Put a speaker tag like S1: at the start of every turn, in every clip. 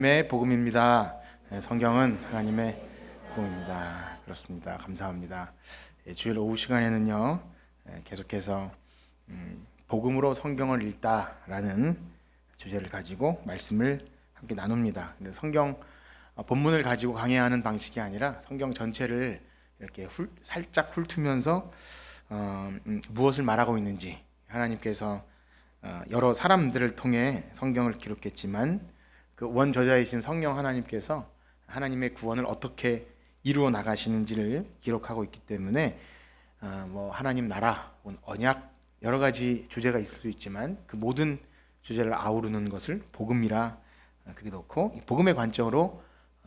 S1: 하나님의 복음입니다. 성경은 하나님의 복음입니다. 그렇습니다. 감사합니다. 주일 오후 시간에는요, 계속해서 복음으로 성경을 읽다라는 주제를 가지고 말씀을 함께 나눕니다. 성경 본문을 가지고 강해하는 방식이 아니라 성경 전체를 이렇게 살짝 훑으면서 무엇을 말하고 있는지, 하나님께서 여러 사람들을 통해 성경을 기록했지만 그 원저자이신 성령 하나님께서 하나님의 구원을 어떻게 이루어 나가시는지를 기록하고 있기 때문에 하나님 나라, 언약, 여러 가지 주제가 있을 수 있지만 그 모든 주제를 아우르는 것을 복음이라 그리 놓고, 복음의 관점으로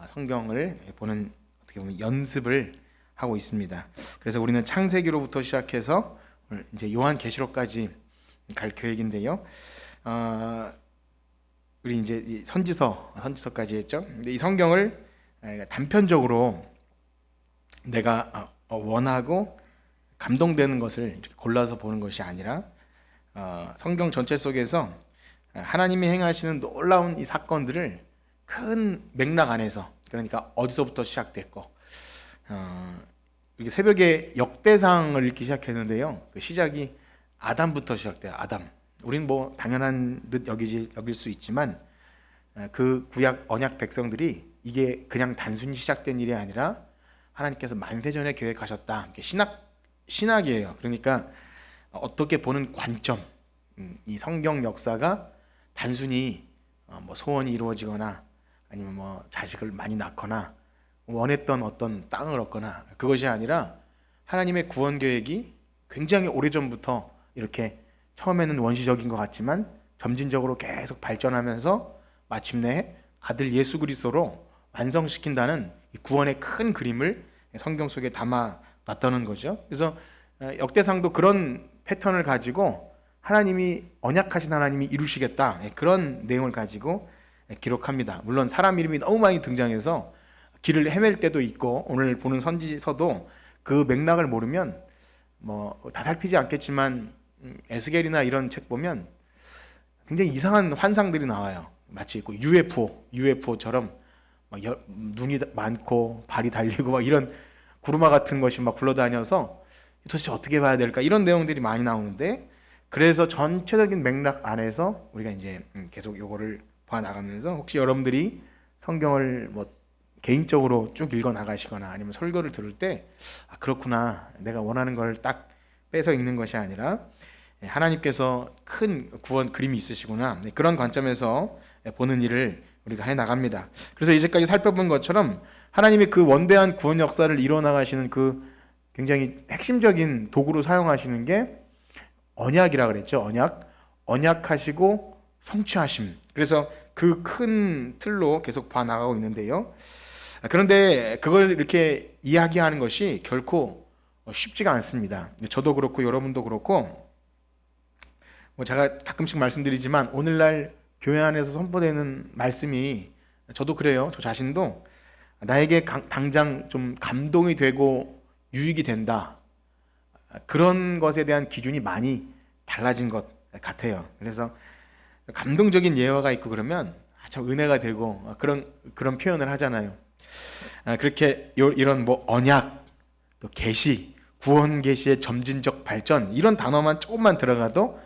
S1: 성경을 보는, 어떻게 보면 연습을 하고 있습니다. 그래서 우리는 창세기로부터 시작해서 이제 요한계시록까지 갈 계획인데요. 우리 이제 선지서까지 했죠. 근데 이 성경을 단편적으로 내가 원하고 감동되는 것을 이렇게 골라서 보는 것이 아니라 성경 전체 속에서 하나님이 행하시는 놀라운 이 사건들을 큰 맥락 안에서, 그러니까 어디서부터 시작됐고, 이렇게 새벽에 역대상을 읽기 시작했는데요. 그 시작이 아담부터 시작돼요. 아담. 우린 당연한 듯 여길 수 있지만 그 구약 언약 백성들이 이게 그냥 단순히 시작된 일이 아니라 하나님께서 만세전에 계획하셨다. 신학이에요. 그러니까 어떻게 보는 관점, 이 성경 역사가 단순히 소원이 이루어지거나 아니면 자식을 많이 낳거나 원했던 어떤 땅을 얻거나 그것이 아니라 하나님의 구원 계획이 굉장히 오래전부터 이렇게 처음에는 원시적인 것 같지만 점진적으로 계속 발전하면서 마침내 아들 예수 그리스도로 완성시킨다는 구원의 큰 그림을 성경 속에 담아놨다는 거죠. 그래서 역대상도 그런 패턴을 가지고 하나님이 언약하신 하나님이 이루시겠다, 그런 내용을 가지고 기록합니다. 물론 사람 이름이 너무 많이 등장해서 길을 헤맬 때도 있고, 오늘 보는 선지서도 그 맥락을 모르면 다 살피지 않겠지만 에스겔이나 이런 책 보면 굉장히 이상한 환상들이 나와요. 마치 UFO처럼 눈이 많고 발이 달리고 이런 구루마 같은 것이 굴러다녀서 도대체 어떻게 봐야 될까, 이런 내용들이 많이 나오는데, 그래서 전체적인 맥락 안에서 우리가 이제 계속 요거를 봐 나가면서, 혹시 여러분들이 성경을 개인적으로 쭉 읽어 나가시거나 아니면 설교를 들을 때 그렇구나, 내가 원하는 걸 딱 빼서 읽는 것이 아니라 하나님께서 큰 구원 그림이 있으시구나, 그런 관점에서 보는 일을 우리가 해 나갑니다. 그래서 이제까지 살펴본 것처럼 하나님이 그 원대한 구원 역사를 이뤄 나가시는 그 굉장히 핵심적인 도구로 사용하시는 게 언약이라 그랬죠. 언약하시고 성취하심. 그래서 그 큰 틀로 계속 봐 나가고 있는데요. 그런데 그걸 이렇게 이야기하는 것이 결코 쉽지가 않습니다. 저도 그렇고 여러분도 그렇고, 제가 가끔씩 말씀드리지만 오늘날 교회 안에서 선포되는 말씀이, 저도 그래요. 저 자신도 나에게 당장 좀 감동이 되고 유익이 된다, 그런 것에 대한 기준이 많이 달라진 것 같아요. 그래서 감동적인 예화가 있고 그러면 참 은혜가 되고 그런 표현을 하잖아요. 그렇게 이런 언약, 또 계시, 구원 계시의 점진적 발전, 이런 단어만 조금만 들어가도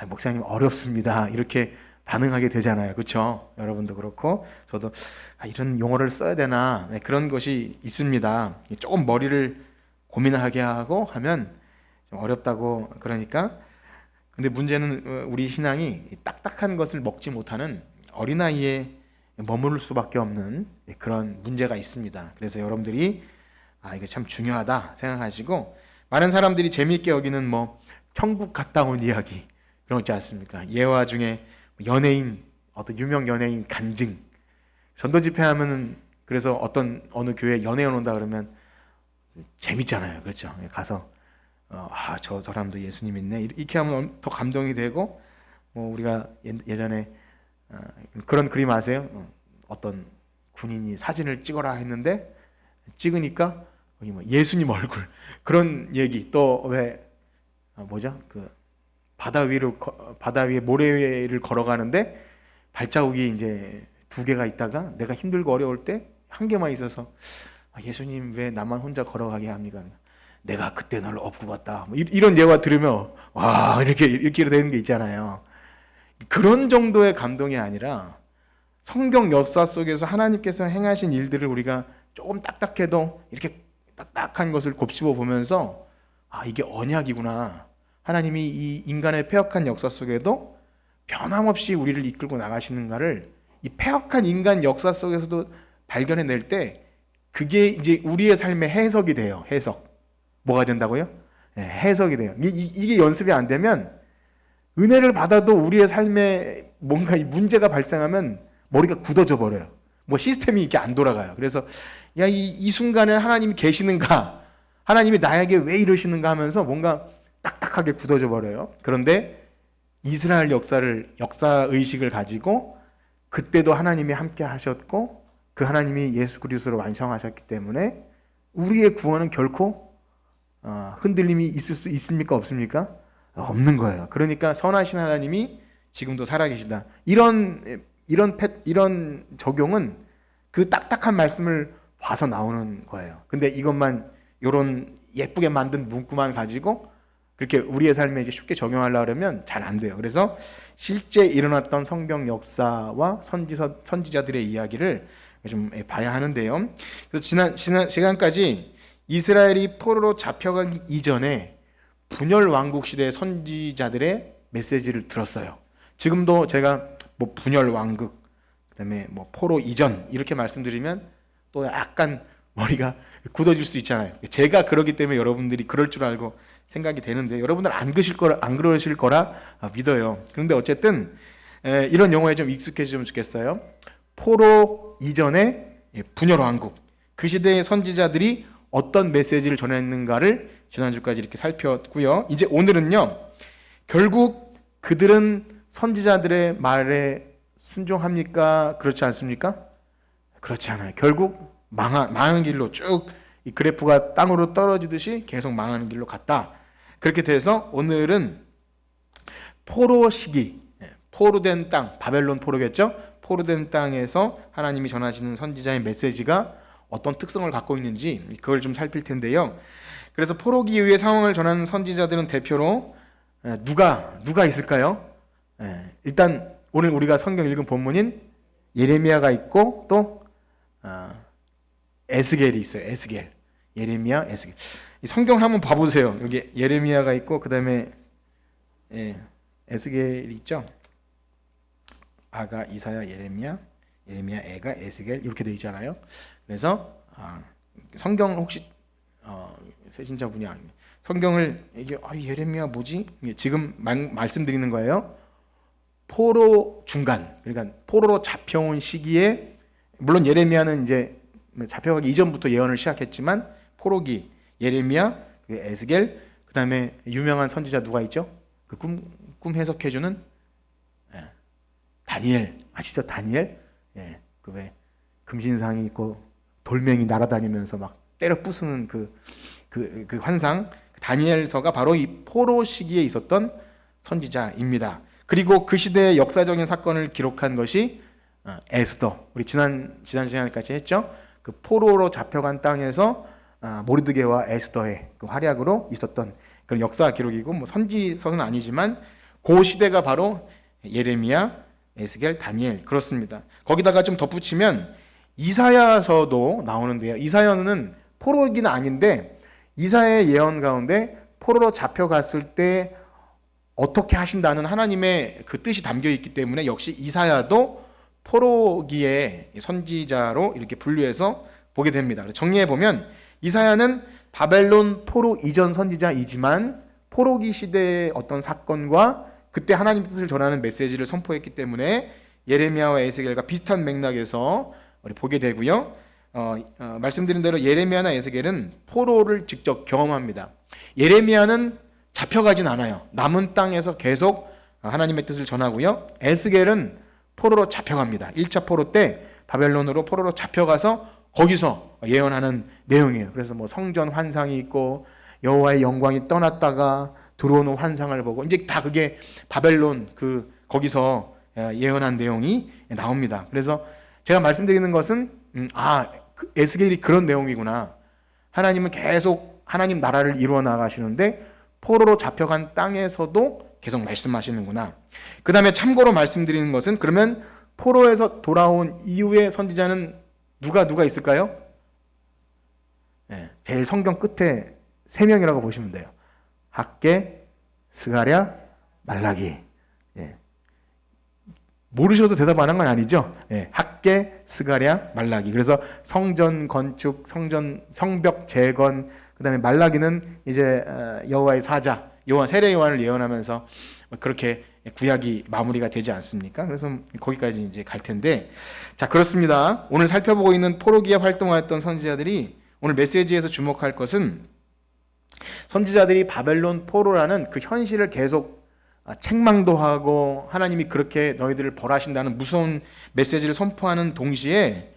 S1: 목사님 어렵습니다, 이렇게 반응하게 되잖아요. 그렇죠? 여러분도 그렇고 저도 이런 용어를 써야 되나, 그런 것이 있습니다. 조금 머리를 고민하게 하고 하면 좀 어렵다고. 그러니까 근데 문제는 우리 신앙이 딱딱한 것을 먹지 못하는 어린아이에 머무를 수밖에 없는 그런 문제가 있습니다. 그래서 여러분들이 이게 참 중요하다 생각하시고, 많은 사람들이 재미있게 여기는 천국 갔다 온 이야기, 그런 거 있지 않습니까? 예화 중에 어떤 유명 연예인 간증, 전도 집회 하면은, 그래서 어느 교회에 연예인 온다 그러면 재밌잖아요. 그렇죠? 가서 저 사람도 예수님 있네, 이렇게 하면 더 감동이 되고, 우리가 예전에 그런 그림 아세요? 어떤 군인이 사진을 찍어라 했는데 찍으니까 여기 예수님 얼굴, 그런 얘기. 또 왜 그 바다 위에 모래 위를 걸어가는데 발자국이 이제 두 개가 있다가 내가 힘들고 어려울 때 한 개만 있어서 예수님 왜 나만 혼자 걸어가게 합니까? 내가 그때 널 업고 갔다. 뭐 이런 예화 들으면 와 이렇게 되는 게 있잖아요. 그런 정도의 감동이 아니라 성경 역사 속에서 하나님께서 행하신 일들을 우리가 조금 딱딱해도 이렇게 딱딱한 것을 곱씹어 보면서 이게 언약이구나. 하나님이 이 인간의 패역한 역사 속에도 변함없이 우리를 이끌고 나가시는가를 이 패역한 인간 역사 속에서도 발견해낼 때 그게 이제 우리의 삶의 해석이 돼요. 해석. 뭐가 된다고요? 네, 해석이 돼요. 이게 연습이 안 되면 은혜를 받아도 우리의 삶에 뭔가 문제가 발생하면 머리가 굳어져 버려요. 뭐 시스템이 이렇게 안 돌아가요. 그래서 이 순간에 하나님이 계시는가? 하나님이 나에게 왜 이러시는가 하면서 뭔가 딱딱하게 굳어져 버려요. 그런데 이스라엘 역사 의식을 가지고 그때도 하나님이 함께 하셨고 그 하나님이 예수 그리스도로 완성하셨기 때문에 우리의 구원은 결코 흔들림이 있을 수 있습니까? 없습니까? 없는 거예요. 그러니까 선하신 하나님이 지금도 살아계시다. 이런 적용은 그 딱딱한 말씀을 봐서 나오는 거예요. 근데 이것만 이런 예쁘게 만든 문구만 가지고 그렇게 우리의 삶에 이제 쉽게 적용하려고 그러면 잘 안 돼요. 그래서 실제 일어났던 성경 역사와 선지자들의 이야기를 좀 봐야 하는데요. 그래서 지난 시간까지 이스라엘이 포로로 잡혀가기 이전에 분열 왕국 시대의 선지자들의 메시지를 들었어요. 지금도 제가 뭐 분열 왕국, 그다음에 뭐 포로 이전 이렇게 말씀드리면 또 약간 머리가 굳어질 수 있잖아요. 제가 그러기 때문에 여러분들이 그럴 줄 알고 생각이 되는데 여러분들 안 그러실 거라 믿어요. 그런데 어쨌든 이런 용어에 좀 익숙해지면 좋겠어요. 포로 이전의 분열 왕국, 그 시대의 선지자들이 어떤 메시지를 전했는가를 지난주까지 이렇게 살폈고요. 이제 오늘은요, 결국 그들은 선지자들의 말에 순종합니까? 그렇지 않습니까? 그렇지 않아요. 결국 망하는 길로 쭉 이 그래프가 땅으로 떨어지듯이 계속 망하는 길로 갔다. 그렇게 돼서 오늘은 포로 시기, 포로된 땅, 바벨론 포로겠죠? 포로된 땅에서 하나님이 전하시는 선지자의 메시지가 어떤 특성을 갖고 있는지 그걸 좀 살필 텐데요. 그래서 포로기 이후의 상황을 전하는 선지자들은 대표로 누가 있을까요? 일단 오늘 우리가 성경 읽은 본문인 예레미야가 있고 또 에스겔이 있어요. 에스겔, 예레미야, 에스겔. 이 성경을 한번 봐보세요. 여기 예레미야가 있고 그 다음에 에스겔이 있죠. 아가, 이사야, 예레미야, 애가, 에스겔 이렇게 되어 있잖아요. 그래서 성경 혹시 새신자분이 아니면 성경을 이게 예레미야 뭐지? 지금 말씀드리는 거예요. 포로 중간, 그러니까 포로로 잡혀온 시기에 물론 예레미야는 이제 잡혀가기 이전부터 예언을 시작했지만 포로기 예레미야, 에스겔, 그 다음에 유명한 선지자 누가 있죠? 그 꿈 해석해주는 다니엘 아시죠? 다니엘, 그 왜 금신상이 있고 돌멩이 날아다니면서 막 때려 부수는 그 환상, 다니엘서가 바로 이 포로 시기에 있었던 선지자입니다. 그리고 그 시대의 역사적인 사건을 기록한 것이 에스더. 우리 지난 시간까지 했죠. 그 포로로 잡혀간 땅에서 모르드게와 에스더의 그 활약으로 있었던 그런 역사 기록이고 뭐 선지서는 아니지만 그 시대가 바로 예레미야, 에스겔, 다니엘 그렇습니다. 거기다가 좀 덧붙이면 이사야서도 나오는데요. 이사야는 포로이기는 아닌데 이사야의 예언 가운데 포로로 잡혀갔을 때 어떻게 하신다는 하나님의 그 뜻이 담겨 있기 때문에 역시 이사야도 포로기의 선지자로 이렇게 분류해서 보게 됩니다. 정리해 보면 이사야는 바벨론 포로 이전 선지자이지만 포로기 시대의 어떤 사건과 그때 하나님 뜻을 전하는 메시지를 선포했기 때문에 예레미야와 에스겔과 비슷한 맥락에서 우리 보게 되고요. 말씀드린 대로 예레미야나 에스겔은 포로를 직접 경험합니다. 예레미야는 잡혀가진 않아요. 남은 땅에서 계속 하나님의 뜻을 전하고요. 에스겔은 포로로 잡혀갑니다. 1차 포로 때 바벨론으로 포로로 잡혀가서 거기서 예언하는 내용이에요. 그래서 뭐 성전 환상이 있고 여호와의 영광이 떠났다가 들어오는 환상을 보고 이제 다 그게 바벨론 거기서 예언한 내용이 나옵니다. 그래서 제가 말씀드리는 것은 에스겔이 그런 내용이구나. 하나님은 계속 하나님 나라를 이루어 나가시는데 포로로 잡혀간 땅에서도 계속 말씀하시는구나. 그 다음에 참고로 말씀드리는 것은, 그러면 포로에서 돌아온 이후의 선지자는 누가 있을까요? 네, 제일 성경 끝에 3명이라고 보시면 돼요. 학개, 스가랴, 말라기. 예. 모르셔도 대답 안 한 건 아니죠? 예. 학개, 스가랴, 말라기. 그래서 성전 건축, 성벽 재건, 그 다음에 말라기는 이제 여호와의 사자, 세례 요한을 예언하면서 그렇게 구약이 마무리가 되지 않습니까? 그래서 거기까지 이제 갈 텐데, 자, 그렇습니다. 오늘 살펴보고 있는 포로기에 활동하였던 선지자들이, 오늘 메시지에서 주목할 것은 선지자들이 바벨론 포로라는 그 현실을 계속 책망도 하고 하나님이 그렇게 너희들을 벌하신다는 무서운 메시지를 선포하는 동시에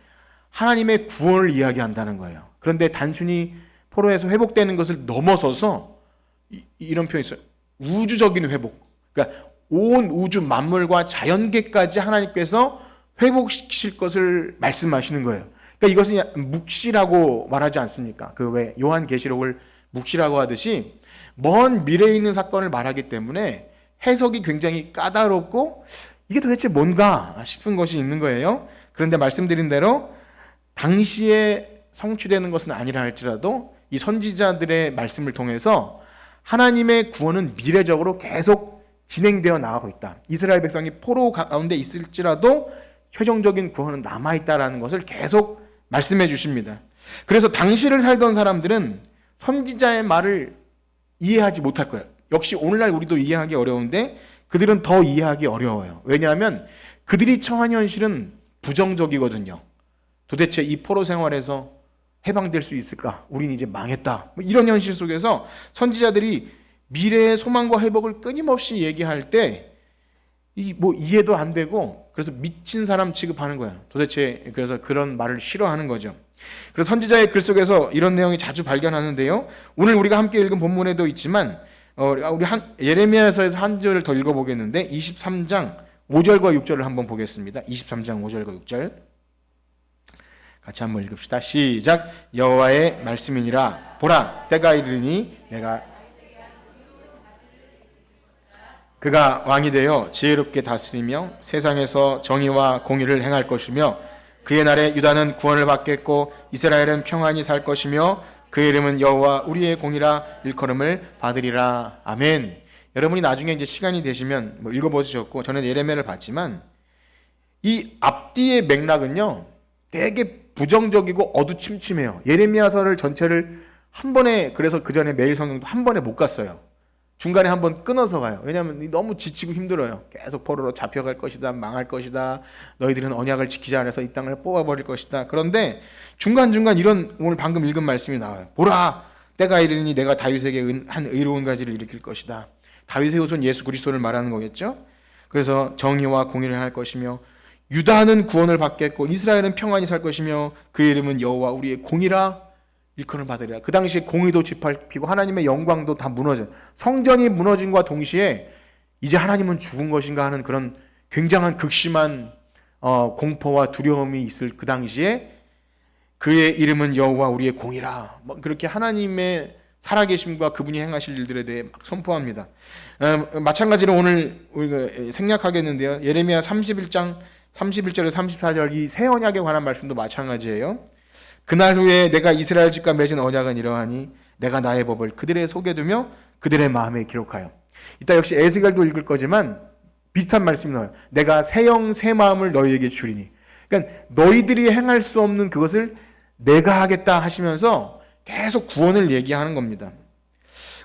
S1: 하나님의 구원을 이야기한다는 거예요. 그런데 단순히 포로에서 회복되는 것을 넘어서서 이런 표현이 있어요. 우주적인 회복. 그러니까 온 우주 만물과 자연계까지 하나님께서 회복시키실 것을 말씀하시는 거예요. 그러니까 이것은 묵시라고 말하지 않습니까? 그 왜 요한계시록을 묵시라고 하듯이 먼 미래에 있는 사건을 말하기 때문에 해석이 굉장히 까다롭고 이게 도대체 뭔가 싶은 것이 있는 거예요. 그런데 말씀드린 대로 당시에 성취되는 것은 아니라 할지라도 이 선지자들의 말씀을 통해서 하나님의 구원은 미래적으로 계속 진행되어 나가고 있다. 이스라엘 백성이 포로 가운데 있을지라도 최종적인 구원은 남아있다라는 것을 계속 말씀해 주십니다. 그래서 당시를 살던 사람들은 선지자의 말을 이해하지 못할 거예요. 역시 오늘날 우리도 이해하기 어려운데 그들은 더 이해하기 어려워요. 왜냐하면 그들이 처한 현실은 부정적이거든요. 도대체 이 포로 생활에서 해방될 수 있을까? 우린 이제 망했다. 이런 현실 속에서 선지자들이 미래의 소망과 회복을 끊임없이 얘기할 때 이해도 안 되고, 그래서 미친 사람 취급하는 거야. 도대체 그래서 그런 말을 싫어하는 거죠. 그래서 선지자의 글 속에서 이런 내용이 자주 발견하는데요. 오늘 우리가 함께 읽은 본문에도 있지만 우리 예레미야서에서 한 절을 더 읽어보겠는데 23장 5절과 6절을 한번 보겠습니다. 23장 5절과 6절 같이 한번 읽읍시다. 시작. 여호와의 말씀이니라. 보라, 때가 이르니 그가 왕이 되어 지혜롭게 다스리며 세상에서 정의와 공의를 행할 것이며 그의 날에 유다는 구원을 받겠고 이스라엘은 평안히 살 것이며 그의 이름은 여호와 우리의 공이라 일컬음을 받으리라. 아멘. 여러분이 나중에 이제 시간이 되시면 읽어보셨고, 저는 예레미야를 봤지만 이 앞뒤의 맥락은요 되게 부정적이고 어두침침해요. 예레미야서를 전체를 한 번에, 그래서 그 전에 매일 성경도 한 번에 못 갔어요. 중간에 한번 끊어서 가요. 왜냐하면 너무 지치고 힘들어요. 계속 포로로 잡혀갈 것이다, 망할 것이다, 너희들은 언약을 지키지 않아서 이 땅을 뽑아버릴 것이다. 그런데 중간중간 이런 오늘 방금 읽은 말씀이 나와요. 보라, 때가 이르니 내가 다윗에게 한 의로운 가지를 일으킬 것이다. 다윗의 후손 예수 그리스도를 말하는 거겠죠. 그래서 정의와 공의를 할 것이며 유다는 구원을 받겠고 이스라엘은 평안히 살 것이며 그의 이름은 여호와 우리의 공이라 일컬음을 받으리라. 그 당시에 공의도 짓밟히고 하나님의 영광도 다 무너져, 성전이 무너짐과 동시에 이제 하나님은 죽은 것인가 하는 그런 굉장한 극심한 공포와 두려움이 있을 그 당시에 그의 이름은 여호와 우리의 공이라, 그렇게 하나님의 살아계심과 그분이 행하실 일들에 대해 막 선포합니다. 마찬가지로 오늘 우리가 생략하겠는데요. 예레미야 31장 31절에서 34절 이 새 언약에 관한 말씀도 마찬가지예요. 그날 후에 내가 이스라엘 집과 맺은 언약은 이러하니 내가 나의 법을 그들의 속에 두며 그들의 마음에 기록하여. 이따 역시 에스겔도 읽을 거지만 비슷한 말씀이 나와요. 내가 새 영 새 마음을 너희에게 주리니. 그러니까 너희들이 행할 수 없는 그것을 내가 하겠다 하시면서 계속 구원을 얘기하는 겁니다.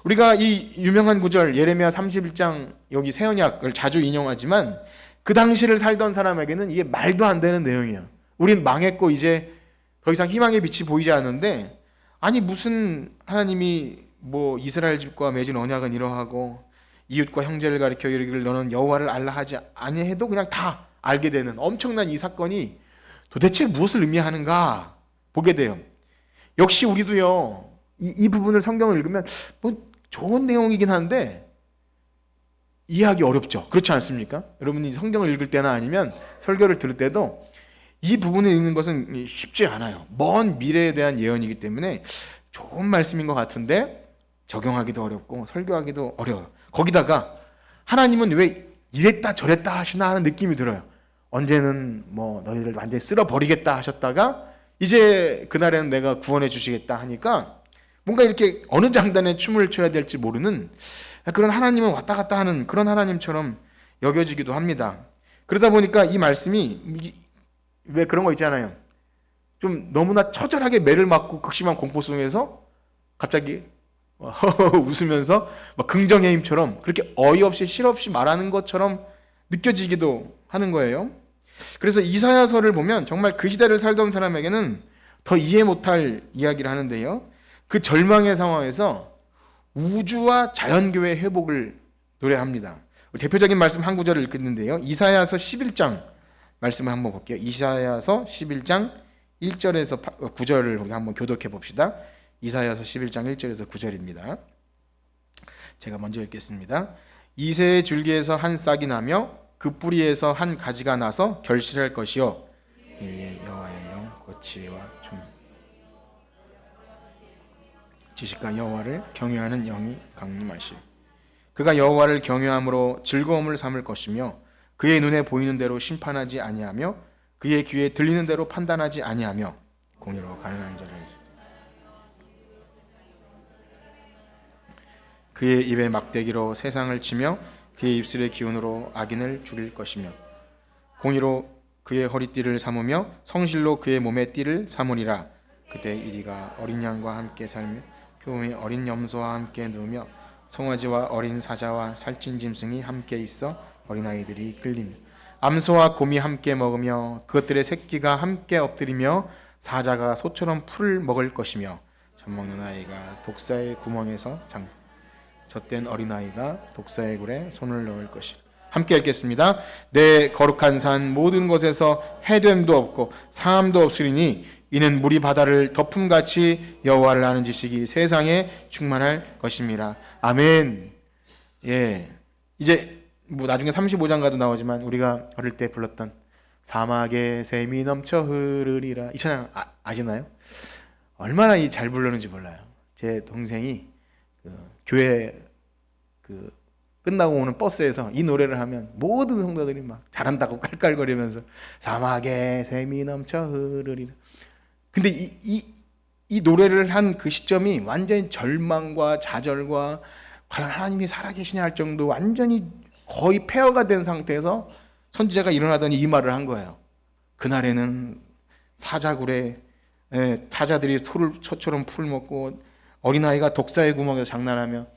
S1: 우리가 이 유명한 구절 예레미야 31장 여기 새 언약을 자주 인용하지만 그 당시를 살던 사람에게는 이게 말도 안 되는 내용이에요. 우린 망했고 이제 더 이상 희망의 빛이 보이지 않는데, 아니 무슨 하나님이 이스라엘 집과 맺은 언약은 이러하고 이웃과 형제를 가리켜 이르기를 너는 여호와를 알라 하지 아니해도 그냥 다 알게 되는 엄청난 이 사건이 도대체 무엇을 의미하는가 보게 돼요. 역시 우리도요 이 부분을 성경을 읽으면 좋은 내용이긴 한데 이해하기 어렵죠. 그렇지 않습니까? 여러분이 성경을 읽을 때나 아니면 설교를 들을 때도 이 부분을 읽는 것은 쉽지 않아요. 먼 미래에 대한 예언이기 때문에 좋은 말씀인 것 같은데 적용하기도 어렵고 설교하기도 어려워요. 거기다가 하나님은 왜 이랬다 저랬다 하시나 하는 느낌이 들어요. 언제는 뭐 너희들 완전히 쓸어버리겠다 하셨다가 이제 그날에는 내가 구원해 주시겠다 하니까 뭔가 이렇게 어느 장단에 춤을 춰야 될지 모르는 그런 하나님은 왔다 갔다 하는 그런 하나님처럼 여겨지기도 합니다. 그러다 보니까 이 말씀이 왜 그런 거 있잖아요. 좀 너무나 처절하게 매를 맞고 극심한 공포 속에서 갑자기 웃으면서 막 긍정의 힘처럼 그렇게 어이없이 실없이 말하는 것처럼 느껴지기도 하는 거예요. 그래서 이사야서를 보면 정말 그 시대를 살던 사람에게는 더 이해 못할 이야기를 하는데요. 그 절망의 상황에서 우주와 자연교회의 회복을 노래합니다. 대표적인 말씀 한 구절을 읽겠는데요. 이사야서 11장 말씀을 한번 볼게요. 이사야서 11장 1절에서 9절을 우리 한번 교독해 봅시다. 이사야서 11장 1절에서 9절입니다. 제가 먼저 읽겠습니다. 이새의 줄기에서 한 싹이 나며 그 뿌리에서 한 가지가 나서 결실할 것이요 이에 여호와의 영 곧 지혜와 춤 지식과 여호와를 경외하는 영이 강림하시. 그가 여호와를 경외함으로 즐거움을 삼을 것이며 그의 눈에 보이는 대로 심판하지 아니하며 그의 귀에 들리는 대로 판단하지 아니하며 공의로 가난한 자를 그의 입의 막대기로 세상을 치며 그의 입술의 기운으로 악인을 죽일 것이며 공의로 그의 허리띠를 삼으며 성실로 그의 몸의 띠를 삼으리라. 그때 이리가 어린 양과 함께 살며 표범이 어린 염소와 함께 누우며 송아지와 어린 사자와 살찐 짐승이 함께 있어 어린아이들이 끌리며 암소와 곰이 함께 먹으며 그것들의 새끼가 함께 엎드리며 사자가 소처럼 풀을 먹을 것이며 젖먹는 아이가 독사의 구멍에서 젖된 어린아이가 독사의 굴에 손을 넣을 것이라. 함께 읽겠습니다. 내 거룩한 산 모든 곳에서 해됨도 없고 사함도 없으리니 이는 물이 바다를 덮음같이 여호와를 아는 지식이 세상에 충만할 것임이라. 아멘. 예, 이제 뭐 나중에 35장 가도 나오지만 우리가 어릴 때 불렀던 사막에 샘이 넘쳐 흐르리라 이 찬양 아시나요? 얼마나 잘 부르는지 몰라요. 제 동생이 교회 끝나고 오는 버스에서 이 노래를 하면 모든 성도들이 막 잘한다고 깔깔거리면서 사막에 샘이 넘쳐 흐르리라. 근데 이 노래를 한 그 시점이 완전히 절망과 좌절과 과연 하나님이 살아계시냐 할 정도 완전히 거의 폐허가 된 상태에서 선지자가 일어나더니 이 말을 한 거예요. 그날에는 사자굴에 사자들이 소처럼 풀 먹고 어린아이가 독사의 구멍에서 장난하며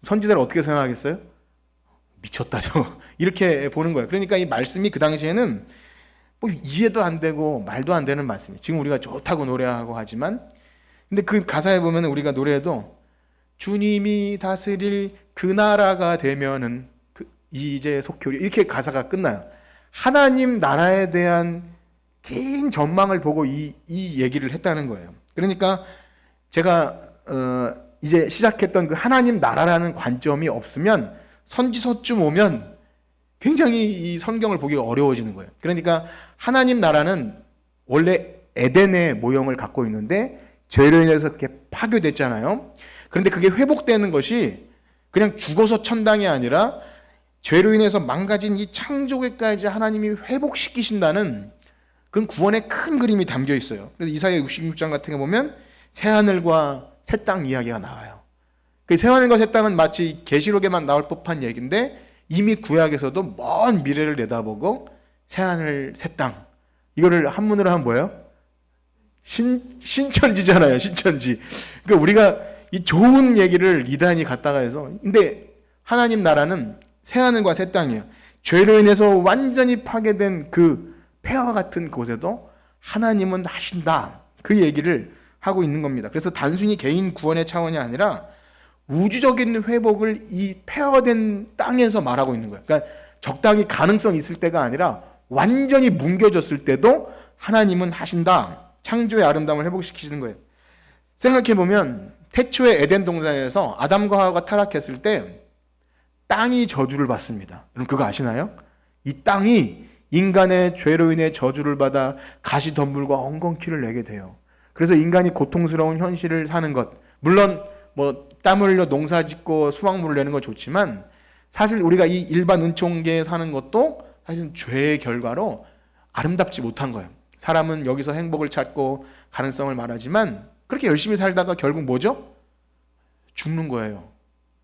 S1: 선지자를 어떻게 생각하겠어요? 미쳤다 저 이렇게 보는 거예요. 그러니까 이 말씀이 그 당시에는 뭐 이해도 안 되고 말도 안 되는 말씀이에요. 지금 우리가 좋다고 노래하고 하지만 근데 그 가사에 보면 우리가 노래해도 주님이 다스릴 그 나라가 되면은 이제 속히 이렇게 가사가 끝나요. 하나님 나라에 대한 긴 전망을 보고 이 얘기를 했다는 거예요. 그러니까 제가 이제 시작했던 그 하나님 나라라는 관점이 없으면 선지서쯤 오면 굉장히 이 성경을 보기가 어려워지는 거예요. 그러니까 하나님 나라는 원래 에덴의 모형을 갖고 있는데 죄로 인해서 그렇게 파괴됐잖아요. 그런데 그게 회복되는 것이 그냥 죽어서 천당이 아니라 죄로 인해서 망가진 이 창조계까지 하나님이 회복시키신다는 그런 구원의 큰 그림이 담겨 있어요. 그래서 이사야 66장 같은 거 보면 새하늘과 새 땅 이야기가 나와요. 그 새하늘과 새 땅은 마치 계시록에만 나올 법한 얘기인데 이미 구약에서도 먼 미래를 내다보고 새하늘 새 땅 이거를 한문으로 하면 뭐예요? 신천지잖아요. 신천지. 그러니까 우리가 이 좋은 얘기를 이단이 갖다가 해서 근데 하나님 나라는 새하늘과 새 땅이에요. 죄로 인해서 완전히 파괴된 그 폐허 같은 곳에도 하나님은 하신다. 그 얘기를 하고 있는 겁니다. 그래서 단순히 개인 구원의 차원이 아니라 우주적인 회복을 이 폐허된 땅에서 말하고 있는 거예요. 그러니까 적당히 가능성 있을 때가 아니라 완전히 뭉개졌을 때도 하나님은 하신다. 창조의 아름다움을 회복시키시는 거예요. 생각해보면 태초의 에덴 동산에서 아담과 하와가 타락했을 때 땅이 저주를 받습니다. 여러분 그거 아시나요? 이 땅이 인간의 죄로 인해 저주를 받아 가시덤불과 엉겅퀴를 내게 돼요. 그래서 인간이 고통스러운 현실을 사는 것, 물론 뭐 땀을 흘려 농사짓고 수확물을 내는 건 좋지만 사실 우리가 이 일반 은총계에 사는 것도 사실 죄의 결과로 아름답지 못한 거예요. 사람은 여기서 행복을 찾고 가능성을 말하지만 그렇게 열심히 살다가 결국 뭐죠? 죽는 거예요.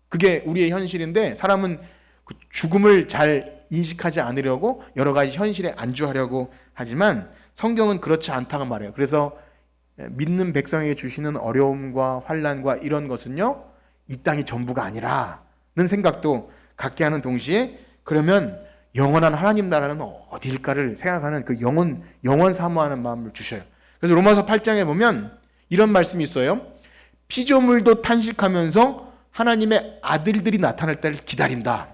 S1: 그게 우리의 현실인데 사람은 그 죽음을 잘 인식하지 않으려고 여러 가지 현실에 안주하려고 하지만 성경은 그렇지 않다고 말해요. 그래서 믿는 백성에게 주시는 어려움과 환난과 이런 것은요, 이 땅이 전부가 아니라는 생각도 갖게 하는 동시에 그러면 영원한 하나님 나라는 어디일까를 생각하는 그 영원 사모하는 마음을 주셔요. 그래서 로마서 8장에 보면 이런 말씀이 있어요. 피조물도 탄식하면서 하나님의 아들들이 나타날 때를 기다린다.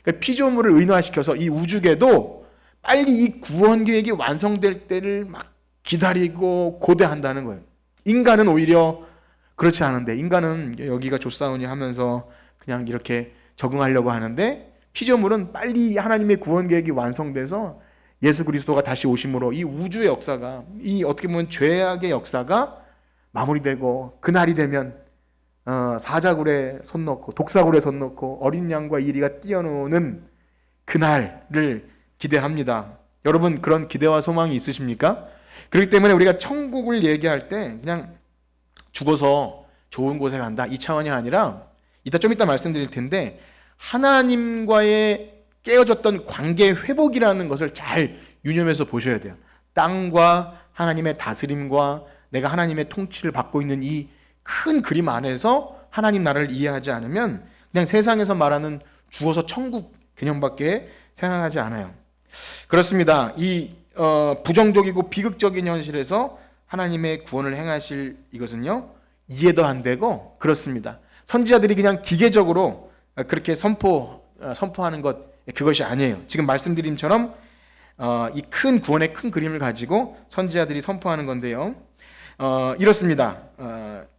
S1: 그러니까 피조물을 의인화시켜서 이 우주계도 빨리 이 구원 계획이 완성될 때를 막 기다리고 고대한다는 거예요. 인간은 오히려 그렇지 않은데, 인간은 여기가 좋사오니 하면서 그냥 이렇게 적응하려고 하는데, 피조물은 빨리 하나님의 구원 계획이 완성돼서 예수 그리스도가 다시 오심으로 이 우주의 역사가, 이 어떻게 보면 죄악의 역사가 마무리되고 그날이 되면 사자굴에 손 넣고 독사굴에 손 넣고 어린 양과 이리가 뛰어노는 그날을 기대합니다. 여러분, 그런 기대와 소망이 있으십니까? 그렇기 때문에 우리가 천국을 얘기할 때 그냥 죽어서 좋은 곳에 간다 이 차원이 아니라, 좀 이따 말씀드릴 텐데, 하나님과의 깨어졌던 관계 회복이라는 것을 잘 유념해서 보셔야 돼요. 땅과 하나님의 다스림과 내가 하나님의 통치를 받고 있는 이 큰 그림 안에서 하나님 나라를 이해하지 않으면 그냥 세상에서 말하는 죽어서 천국 개념밖에 생각하지 않아요. 그렇습니다. 이 부정적이고 비극적인 현실에서 하나님의 구원을 행하실 이것은요, 이해도 안 되고 그렇습니다. 선지자들이 그냥 기계적으로 그렇게 선포하는 것, 그것이 아니에요. 지금 말씀드림처럼 이 큰 구원의 큰 그림을 가지고 선지자들이 선포하는 건데요. 이렇습니다.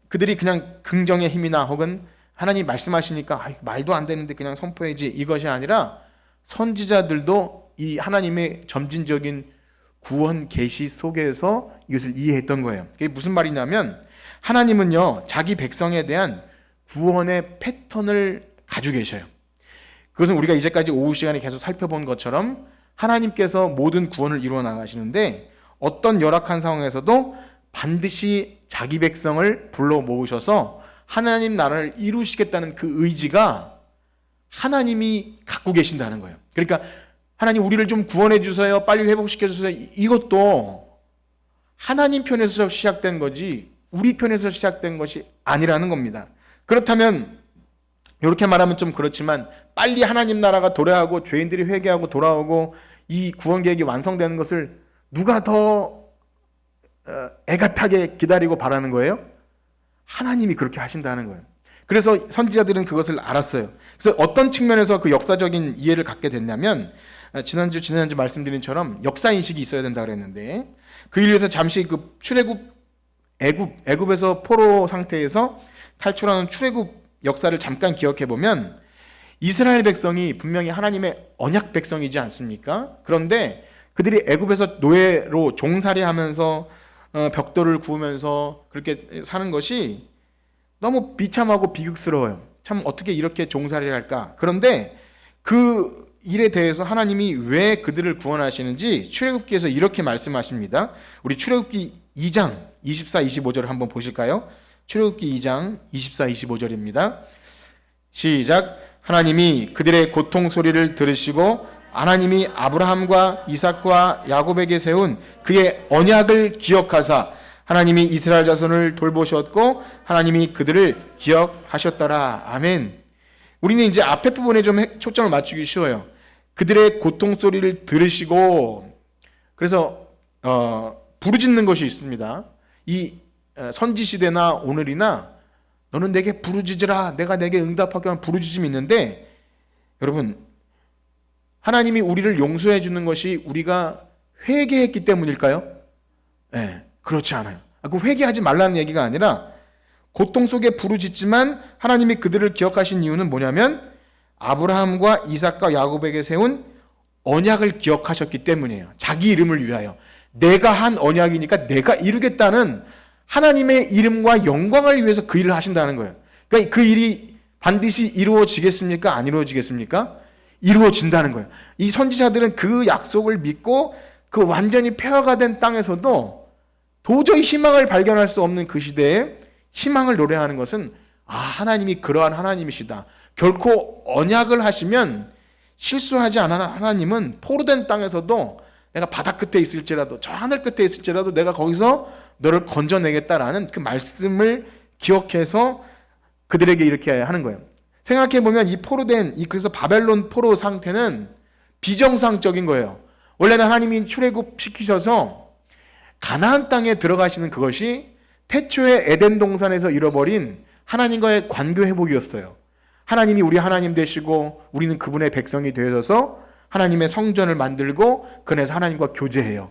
S1: 그들이 그냥 긍정의 힘이나 혹은 하나님 말씀하시니까 말도 안 되는데 그냥 선포해야지, 이것이 아니라 선지자들도 이 하나님의 점진적인 구원 계시 속에서 이것을 이해했던 거예요. 그게 무슨 말이냐면, 하나님은요, 자기 백성에 대한 구원의 패턴을 가지고 계셔요. 그것은 우리가 이제까지 오후 시간에 계속 살펴본 것처럼 하나님께서 모든 구원을 이루어 나가시는데, 어떤 열악한 상황에서도 반드시 자기 백성을 불러 모으셔서 하나님 나라를 이루시겠다는 그 의지가 하나님이 갖고 계신다는 거예요. 그러니까 하나님 우리를 좀 구원해 주세요, 빨리 회복시켜 주세요, 이것도 하나님 편에서 시작된 거지 우리 편에서 시작된 것이 아니라는 겁니다. 그렇다면 이렇게 말하면 좀 그렇지만, 빨리 하나님 나라가 도래하고 죄인들이 회개하고 돌아오고 이 구원 계획이 완성되는 것을 누가 더 애가타게 기다리고 바라는 거예요? 하나님이 그렇게 하신다는 거예요. 그래서 선지자들은 그것을 알았어요. 그래서 어떤 측면에서 그 역사적인 이해를 갖게 됐냐면, 지난주 말씀드린 처럼 역사 인식이 있어야 된다 그랬는데, 그 일을 위해서 잠시 그 애굽에서 포로 상태에서 탈출하는 출애굽 역사를 잠깐 기억해 보면, 이스라엘 백성이 분명히 하나님의 언약 백성이지 않습니까? 그런데 그들이 애굽에서 노예로 종살이하면서 벽돌을 구우면서 그렇게 사는 것이 너무 비참하고 비극스러워요. 참 어떻게 이렇게 종살이를 할까? 그런데 그 일에 대해서 하나님이 왜 그들을 구원하시는지 출애굽기에서 이렇게 말씀하십니다. 우리 출애굽기 2장 24, 25절을 한번 보실까요? 출애굽기 2장 24, 25절입니다. 시작. 하나님이 그들의 고통 소리를 들으시고 하나님이 아브라함과 이삭과 야곱에게 세운 그의 언약을 기억하사 하나님이 이스라엘 자손을 돌보셨고 하나님이 그들을 기억하셨더라. 아멘. 우리는 이제 앞에 부분에 좀 초점을 맞추기 쉬워요. 그들의 고통 소리를 들으시고, 그래서 부르짖는 것이 있습니다. 이 선지 시대나 오늘이나 너는 내게 부르짖으라, 내가 내게 응답하게 하는 부르짖음이 있는데, 여러분, 하나님이 우리를 용서해 주는 것이 우리가 회개했기 때문일까요? 네, 그렇지 않아요. 그 회개하지 말라는 얘기가 아니라, 고통 속에 부르짖지만 하나님이 그들을 기억하신 이유는 뭐냐면, 아브라함과 이삭과 야곱에게 세운 언약을 기억하셨기 때문이에요. 자기 이름을 위하여. 내가 한 언약이니까 내가 이루겠다는 하나님의 이름과 영광을 위해서 그 일을 하신다는 거예요. 그러니까 그 일이 반드시 이루어지겠습니까? 안 이루어지겠습니까? 이루어진다는 거예요. 이 선지자들은 그 약속을 믿고 그 완전히 폐허가 된 땅에서도 도저히 희망을 발견할 수 없는 그 시대에 희망을 노래하는 것은 하나님이 그러한 하나님이시다. 결코 언약을 하시면 실수하지 않은 하나님은 포로된 땅에서도 내가 바다 끝에 있을지라도 저 하늘 끝에 있을지라도 내가 거기서 너를 건져내겠다라는 그 말씀을 기억해서 그들에게 이렇게 하는 거예요. 생각해보면 이 포로된 그래서 바벨론 포로 상태는 비정상적인 거예요. 원래는 하나님이 출애굽시키셔서 가나안 땅에 들어가시는 그것이 태초에 에덴 동산에서 잃어버린 하나님과의 관계 회복이었어요. 하나님이 우리 하나님 되시고 우리는 그분의 백성이 되어서 하나님의 성전을 만들고 그 안에서 하나님과 교제해요.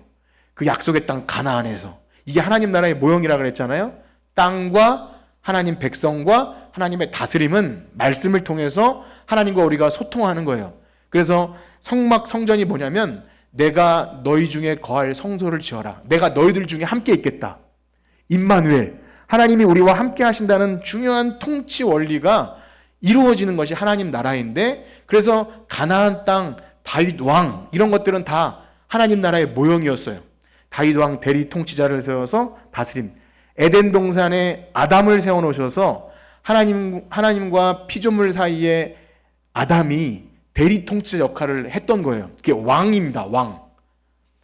S1: 그 약속의 땅 가나안에서. 이게 하나님 나라의 모형이라고 그랬잖아요. 땅과 하나님 백성과 하나님의 다스림은 말씀을 통해서 하나님과 우리가 소통하는 거예요. 그래서 성전이 뭐냐면 내가 너희 중에 거할 성소를 지어라. 내가 너희들 중에 함께 있겠다. 임마누엘. 하나님이 우리와 함께 하신다는 중요한 통치 원리가 이루어지는 것이 하나님 나라인데, 그래서 가나안 땅, 다윗 왕 이런 것들은 다 하나님 나라의 모형이었어요. 다윗 왕 대리 통치자를 세워서 다스림. 에덴 동산에 아담을 세워놓으셔서 하나님과 피조물 사이에 아담이 대리 통치 역할을 했던 거예요. 그게 왕입니다.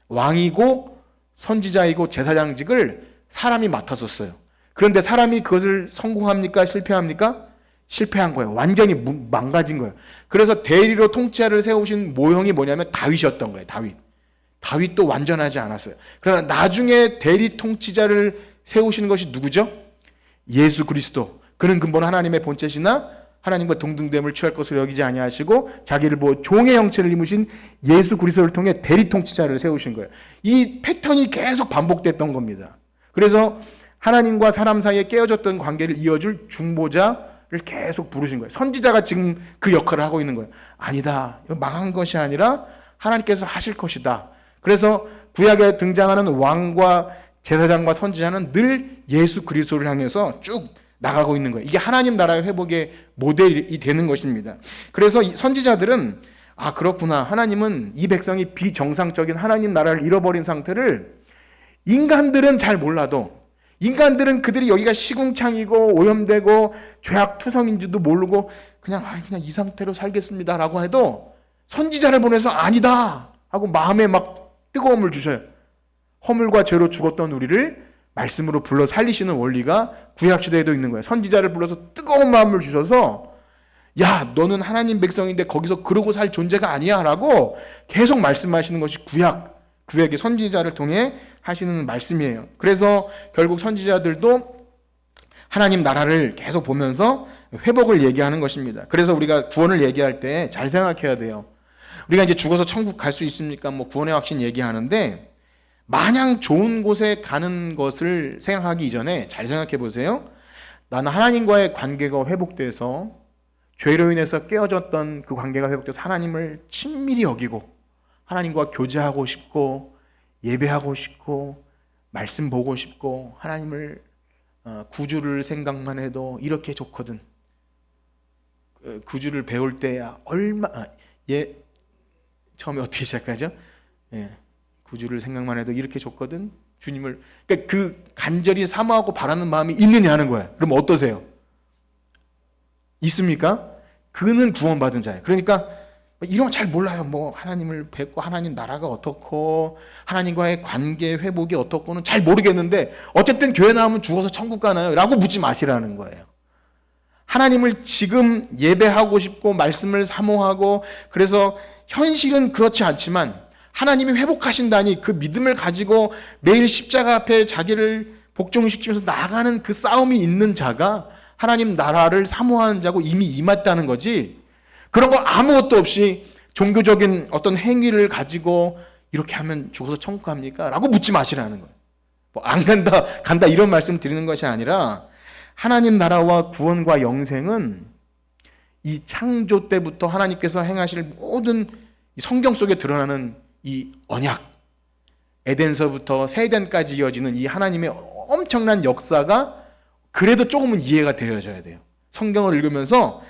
S1: 왕이고 선지자이고 제사장직을 사람이 맡았었어요. 그런데 사람이 그것을 성공합니까? 실패합니까? 실패한 거예요. 완전히 망가진 거예요. 그래서 대리로 통치자를 세우신 모형이 뭐냐면 다윗이었던 거예요. 다윗도 완전하지 않았어요. 그러나 나중에 대리 통치자를 세우시는 것이 누구죠? 예수 그리스도. 그는 근본 하나님의 본체시나 하나님과 동등됨을 취할 것으로 여기지 아니하시고 자기를 종의 형체를 입으신 예수 그리스도를 통해 대리 통치자를 세우신 거예요. 이 패턴이 계속 반복됐던 겁니다. 그래서 하나님과 사람 사이에 깨어졌던 관계를 이어줄 중보자를 계속 부르신 거예요. 선지자가 지금 그 역할을 하고 있는 거예요. 아니다. 이거 망한 것이 아니라 하나님께서 하실 것이다. 그래서 구약에 등장하는 왕과 제사장과 선지자는 늘 예수 그리스도를 향해서 쭉 나가고 있는 거예요. 이게 하나님 나라의 회복의 모델이 되는 것입니다. 그래서 이 선지자들은 그렇구나. 하나님은 이 백성이 비정상적인 하나님 나라를 잃어버린 상태를 인간들은 잘 몰라도, 인간들은 그들이 여기가 시궁창이고 오염되고 죄악투성인지도 모르고 그냥 이 상태로 살겠습니다라고 해도 선지자를 보내서 아니다 하고 마음에 막 뜨거움을 주셔요. 허물과 죄로 죽었던 우리를 말씀으로 불러 살리시는 원리가 구약시대에도 있는 거예요. 선지자를 불러서 뜨거운 마음을 주셔서 야, 너는 하나님 백성인데 거기서 그러고 살 존재가 아니야 라고 계속 말씀하시는 것이 구약의 선지자를 통해 하시는 말씀이에요. 그래서 결국 선지자들도 하나님 나라를 계속 보면서 회복을 얘기하는 것입니다. 그래서 우리가 구원을 얘기할 때 잘 생각해야 돼요. 우리가 이제 죽어서 천국 갈 수 있습니까? 구원의 확신 얘기하는데 마냥 좋은 곳에 가는 것을 생각하기 이전에 잘 생각해 보세요. 나는 하나님과의 관계가 회복돼서 죄로 인해서 깨어졌던 그 관계가 회복돼서 하나님을 친밀히 여기고 하나님과 교제하고 싶고 예배하고 싶고 말씀 보고 싶고 하나님을 구주를 생각만 해도 이렇게 좋거든. 구주를 배울 때야 처음에 어떻게 시작하죠? 구주를 생각만 해도 이렇게 좋거든. 주님을, 그러니까 그 간절히 사모하고 바라는 마음이 있느냐는 거예요. 그럼 어떠세요? 있습니까? 그는 구원받은 자예요. 그러니까 이런 거 잘 몰라요. 하나님을 뵙고 하나님 나라가 어떻고 하나님과의 관계 회복이 어떻고는 잘 모르겠는데 어쨌든 교회 나오면 죽어서 천국 가나요? 라고 묻지 마시라는 거예요. 하나님을 지금 예배하고 싶고 말씀을 사모하고, 그래서 현실은 그렇지 않지만 하나님이 회복하신다니 그 믿음을 가지고 매일 십자가 앞에 자기를 복종시키면서 나아가는 그 싸움이 있는 자가 하나님 나라를 사모하는 자고 이미 임했다는 거지, 그런 거 아무것도 없이 종교적인 어떤 행위를 가지고 이렇게 하면 죽어서 천국 갑니까? 라고 묻지 마시라는 거예요. 안 간다 이런 말씀 드리는 것이 아니라 하나님 나라와 구원과 영생은 이 창조 때부터 하나님께서 행하실 모든 이 성경 속에 드러나는 이 언약, 에덴서부터 세덴까지 이어지는 이 하나님의 엄청난 역사가 그래도 조금은 이해가 되어져야 돼요. 성경을 읽으면서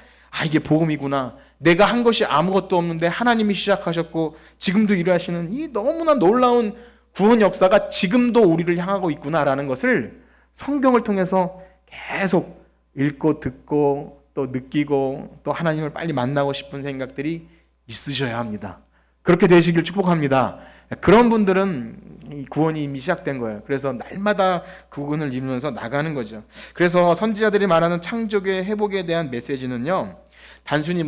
S1: 이게 복음이구나. 내가 한 것이 아무것도 없는데 하나님이 시작하셨고 지금도 일하시는 이 너무나 놀라운 구원 역사가 지금도 우리를 향하고 있구나라는 것을 성경을 통해서 계속 읽고 듣고 또 느끼고 또 하나님을 빨리 만나고 싶은 생각들이 있으셔야 합니다. 그렇게 되시길 축복합니다. 그런 분들은 이 구원이 이미 시작된 거예요. 그래서 날마다 구원을 이루면서 나가는 거죠. 그래서 선지자들이 말하는 창조의 회복에 대한 메시지는요, 단순히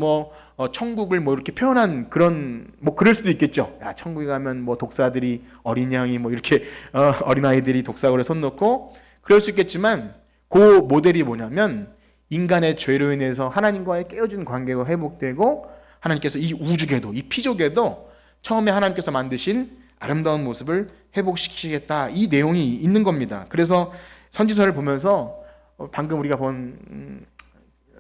S1: 천국을 이렇게 표현한 그런 그럴 수도 있겠죠. 천국에 가면 독사들이 어린 양이 이렇게 어린아이들이 독사고를 손 놓고 그럴 수 있겠지만 그 모델이 뭐냐면 인간의 죄로 인해서 하나님과의 깨어진 관계가 회복되고 하나님께서 이 우주계도 이 피조계도 처음에 하나님께서 만드신 아름다운 모습을 회복시키시겠다, 이 내용이 있는 겁니다. 그래서 선지서를 보면서 방금 우리가 본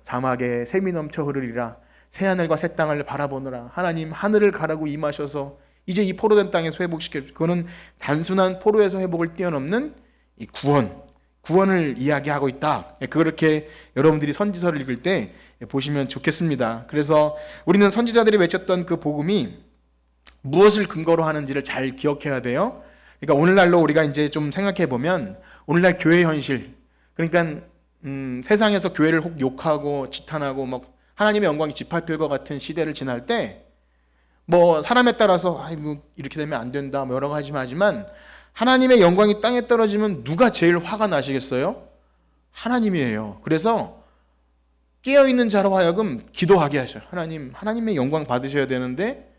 S1: 사막에 샘이 넘쳐 흐르리라, 새하늘과 새 땅을 바라보느라 하나님 하늘을 가라고 임하셔서 이제 이 포로된 땅에서 회복시켜, 그거는 단순한 포로에서 회복을 뛰어넘는 이 구원을 이야기하고 있다. 그렇게 여러분들이 선지서를 읽을 때 보시면 좋겠습니다. 그래서 우리는 선지자들이 외쳤던 그 복음이 무엇을 근거로 하는지를 잘 기억해야 돼요. 그러니까 오늘날로 우리가 이제 좀 생각해 보면 오늘날 교회 현실, 그러니까 세상에서 교회를 혹 욕하고 지탄하고 하나님의 영광이 짓밟힐 것 같은 시대를 지날 때 사람에 따라서 이렇게 되면 안 된다 여러 가지 하지만 하나님의 영광이 땅에 떨어지면 누가 제일 화가 나시겠어요? 하나님이에요. 그래서 깨어있는 자로 하여금 기도하게 하셔요. 하나님의 영광 받으셔야 되는데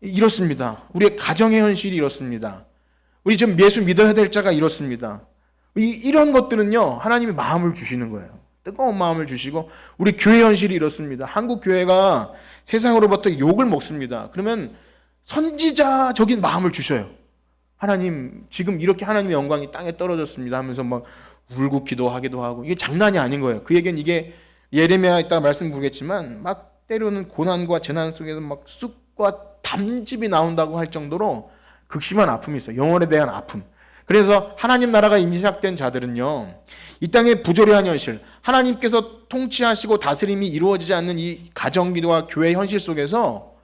S1: 이렇습니다. 우리의 가정의 현실이 이렇습니다. 우리 좀 예수 믿어야 될 자가 이렇습니다. 이런 것들은요, 하나님이 마음을 주시는 거예요. 뜨거운 마음을 주시고, 우리 교회 현실이 이렇습니다. 한국 교회가 세상으로부터 욕을 먹습니다. 그러면 선지자적인 마음을 주셔요. 하나님, 지금 이렇게 하나님의 영광이 땅에 떨어졌습니다 하면서 울고 기도하기도 하고, 이게 장난이 아닌 거예요. 그에겐 이게 예레미야 이따가 말씀 보겠지만 때로는 고난과 재난 속에서 쑥과 담즙이 나온다고 할 정도로 극심한 아픔이 있어요. 영혼에 대한 아픔. 그래서 하나님 나라가 이미 시작된 자들은요, 이 땅의 부조리한 현실, 하나님께서 통치하시고 다스림이 이루어지지 않는 이 가정기도와 교회 현실 속에서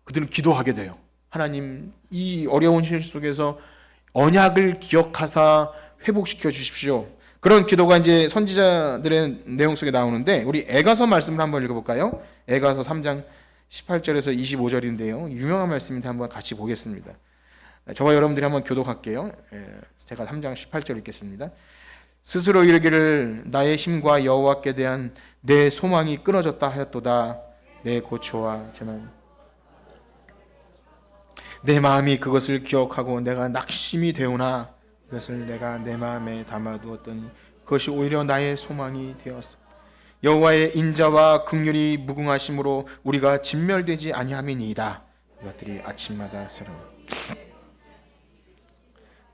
S1: 그들은 기도하게 돼요. 하나님, 이 어려운 현실 속에서 언약을 기억하사 회복시켜 주십시오. 그런 기도가 이제 선지자들의 내용 속에 나오는데, 우리 에가서 말씀을 한번 읽어볼까요? 에가서 3장 18절에서 25절인데요. 유명한 말씀인데 한번 같이 보겠습니다. 저와 여러분들이 한번 교독할게요. 제가 3장 18절 읽겠습니다. 스스로 이르기를 나의 힘과 여호와께 대한 내 소망이 끊어졌다 하였도다. 내 고초와 재난, 내 마음이 그것을 기억하고 내가 낙심이 되오나 그것을 내가 내 마음에 담아두었더니 그것이 오히려 나의 소망이 되었어. 여호와의 인자와 긍휼이 무궁하심으로 우리가 진멸되지 아니함이니이다. 이것들이 아침마다 새로워.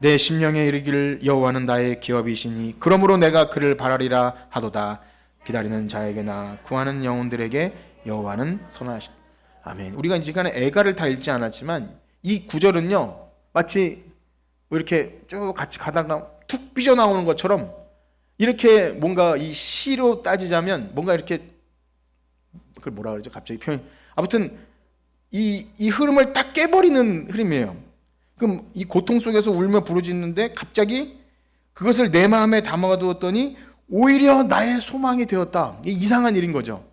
S1: 내 심령에 이르기를 여호와는 나의 기업이시니 그러므로 내가 그를 바라리라 하도다. 기다리는 자에게나 구하는 영혼들에게 여호와는 선하시다. 아멘. 우리가 이 시간에 애가를 다 읽지 않았지만 이 구절은요, 마치 이렇게 쭉 같이 가다가 툭 삐져나오는 것처럼 이렇게 뭔가 이 시로 따지자면 뭔가 이렇게, 그걸 뭐라 그러죠? 갑자기 표현. 아무튼 이 흐름을 딱 깨버리는 흐름이에요. 그럼 이 고통 속에서 울며 부르짖는데 갑자기 그것을 내 마음에 담아두었더니 오히려 나의 소망이 되었다. 이상한 일인 거죠.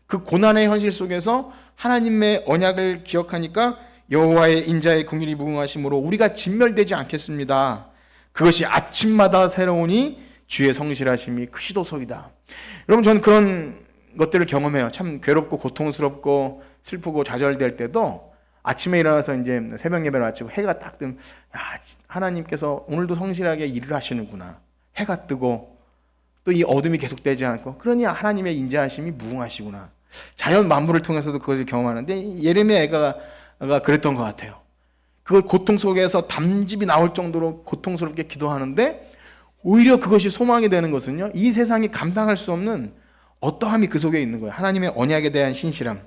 S1: 그 고난의 현실 속에서 하나님의 언약을 기억하니까 여호와의 인자의 긍휼이 무궁하심으로 우리가 진멸되지 않겠습니다. 그것이 아침마다 새로우니 주의 성실하심이 크시도소이다. 여러분, 저는 그런 것들을 경험해요. 참 괴롭고 고통스럽고 슬프고 좌절될 때도 아침에 일어나서 이제 새벽 예배를 마치고 해가 딱 뜨면, 하나님께서 오늘도 성실하게 일을 하시는구나. 해가 뜨고 또 이 어둠이 계속되지 않고, 그러니 하나님의 인자하심이 무궁하시구나. 자연 만물을 통해서도 그것을 경험하는데 예레미야 애가가 그랬던 것 같아요. 그 고통 속에서 담즙이 나올 정도로 고통스럽게 기도하는데 오히려 그것이 소망이 되는 것은요, 이 세상이 감당할 수 없는 어떠함이 그 속에 있는 거예요. 하나님의 언약에 대한 신실함.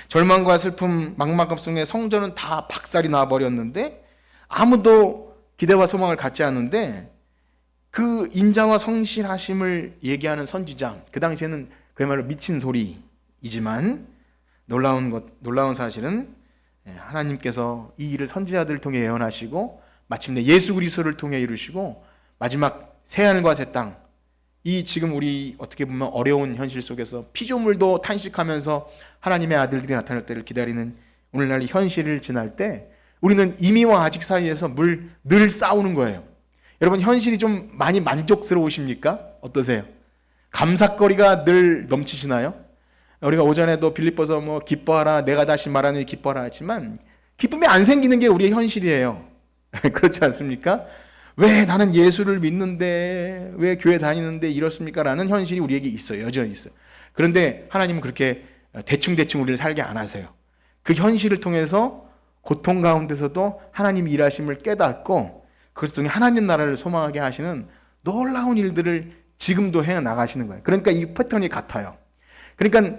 S1: 절망과 슬픔, 막막함 속에 성전은 다 박살이 나버렸는데 아무도 기대와 소망을 갖지 않는데 그 인자와 성실하심을 얘기하는 선지자, 그 당시에는 그야말로 미친 소리이지만 놀라운 사실은 하나님께서 이 일을 선지자들을 통해 예언하시고 마침내 예수 그리스도를 통해 이루시고 마지막 새하늘과 새 땅, 이 지금 우리 어떻게 보면 어려운 현실 속에서 피조물도 탄식하면서 하나님의 아들들이 나타날 때를 기다리는 오늘날 현실을 지날 때 우리는 이미와 아직 사이에서 늘 싸우는 거예요. 여러분, 현실이 좀 많이 만족스러우십니까? 어떠세요? 감사거리가 늘 넘치시나요? 우리가 오전에도 빌립보서 기뻐하라, 내가 다시 말하니 기뻐하라 하지만 기쁨이 안 생기는 게 우리의 현실이에요. 그렇지 않습니까? 왜 나는 예수를 믿는데 왜 교회 다니는데 이렇습니까? 라는 현실이 우리에게 있어요. 여전히 있어요. 그런데 하나님은 그렇게 대충 우리를 살게 안 하세요. 그 현실을 통해서 고통 가운데서도 하나님이 일하심을 깨닫고 그것을 통해 하나님 나라를 소망하게 하시는 놀라운 일들을 지금도 해 나가시는 거예요. 그러니까 이 패턴이 같아요. 그러니까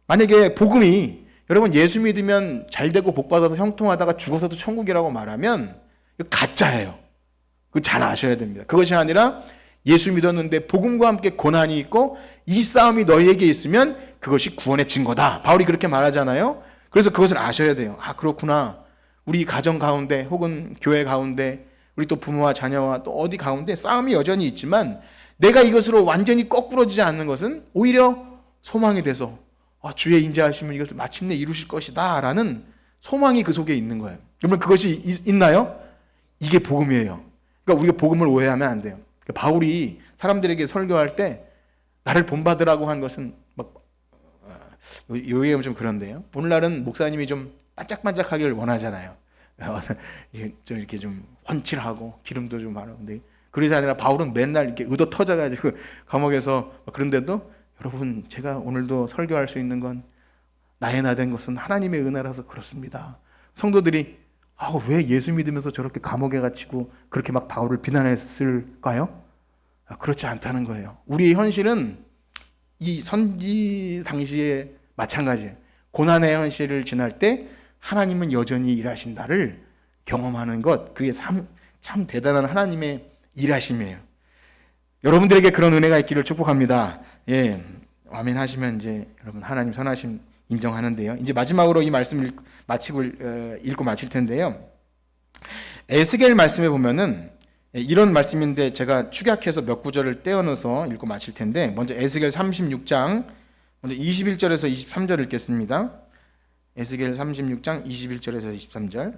S1: 만약에 복음이 여러분 예수 믿으면 잘 되고 복 받아서 형통하다가 죽어서도 천국이라고 말하면 이거 가짜예요. 그거 잘 아셔야 됩니다. 그것이 아니라 예수 믿었는데 복음과 함께 고난이 있고 이 싸움이 너희에게 있으면 그것이 구원의 증거다. 바울이 그렇게 말하잖아요. 그래서 그것을 아셔야 돼요. 아, 그렇구나. 우리 가정 가운데 혹은 교회 가운데 우리 또 부모와 자녀와 또 어디 가운데 싸움이 여전히 있지만 내가 이것으로 완전히 거꾸러지지 않는 것은 오히려 소망이 돼서 주의 인자하시면 이것을 마침내 이루실 것이다 라는 소망이 그 속에 있는 거예요. 여러분, 그것이 있나요? 이게 복음이에요. 그러니까 우리가 복음을 오해하면 안 돼요. 그러니까 바울이 사람들에게 설교할 때 나를 본받으라고 한 것은 요예는 좀 그런데요. 오늘날은 목사님이 좀 반짝반짝하기를 원하잖아요. 좀 이렇게 좀 훤칠하고 기름도 좀 바르고. 근데 그러지 아니라 바울은 맨날 이렇게 의도 터져가지고 감옥에서 그런데도 여러분, 제가 오늘도 설교할 수 있는 건 나의 나 된 것은 하나님의 은혜라서 그렇습니다. 성도들이 왜 예수 믿으면서 저렇게 감옥에 갇히고 그렇게 막 바울을 비난했을까요? 그렇지 않다는 거예요. 우리의 현실은 이 선지 당시에 마찬가지예요. 고난의 현실을 지날 때 하나님은 여전히 일하신다를 경험하는 것, 그게 참 대단한 하나님의 일하심이에요. 여러분들에게 그런 은혜가 있기를 축복합니다. 예, 아멘 하시면 이제 여러분 하나님 선하심 인정하는데요. 이제 마지막으로 이 말씀 읽고 마칠 텐데요. 에스겔 말씀에 보면은 이런 말씀인데 제가 축약해서 몇 구절을 떼어넣어서 읽고 마칠 텐데, 먼저 에스겔 36장 먼저 21절에서 23절 읽겠습니다. 에스겔 36장 21절에서 23절.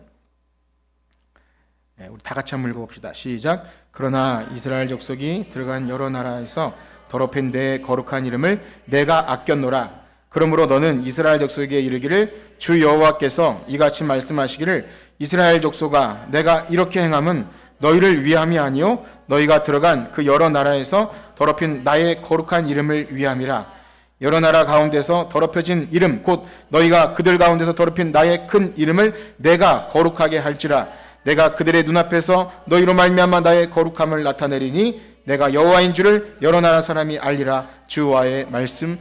S1: 우리 다 같이 한번 읽어봅시다. 시작. 그러나 이스라엘 족속이 들어간 여러 나라에서 더럽힌 내 거룩한 이름을 내가 아꼈노라. 그러므로 너는 이스라엘 족속에게 이르기를 주 여호와께서 이같이 말씀하시기를 이스라엘 족속아, 내가 이렇게 행함은 너희를 위함이 아니요 너희가 들어간 그 여러 나라에서 더럽힌 나의 거룩한 이름을 위함이라. 여러 나라 가운데서 더럽혀진 이름 곧 너희가 그들 가운데서 더럽힌 나의 큰 이름을 내가 거룩하게 할지라. 내가 그들의 눈앞에서 너희로 말미암아 나의 거룩함을 나타내리니 내가 여호와인 줄을 여러 나라 사람이 알리라. 주와의 말씀.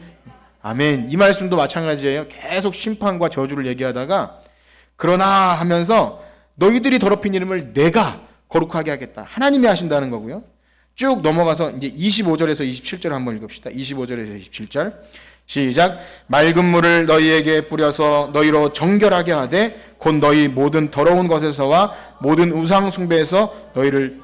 S1: 아멘. 이 말씀도 마찬가지예요. 계속 심판과 저주를 얘기하다가 그러나 하면서 너희들이 더럽힌 이름을 내가 거룩하게 하겠다. 하나님이 하신다는 거고요. 쭉 넘어가서 이제 25절에서 27절 한번 읽읍시다. 25절에서 27절. 시작. 맑은 물을 너희에게 뿌려서 너희로 정결하게 하되 곧 너희 모든 더러운 것에서와 모든 우상 숭배에서 너희를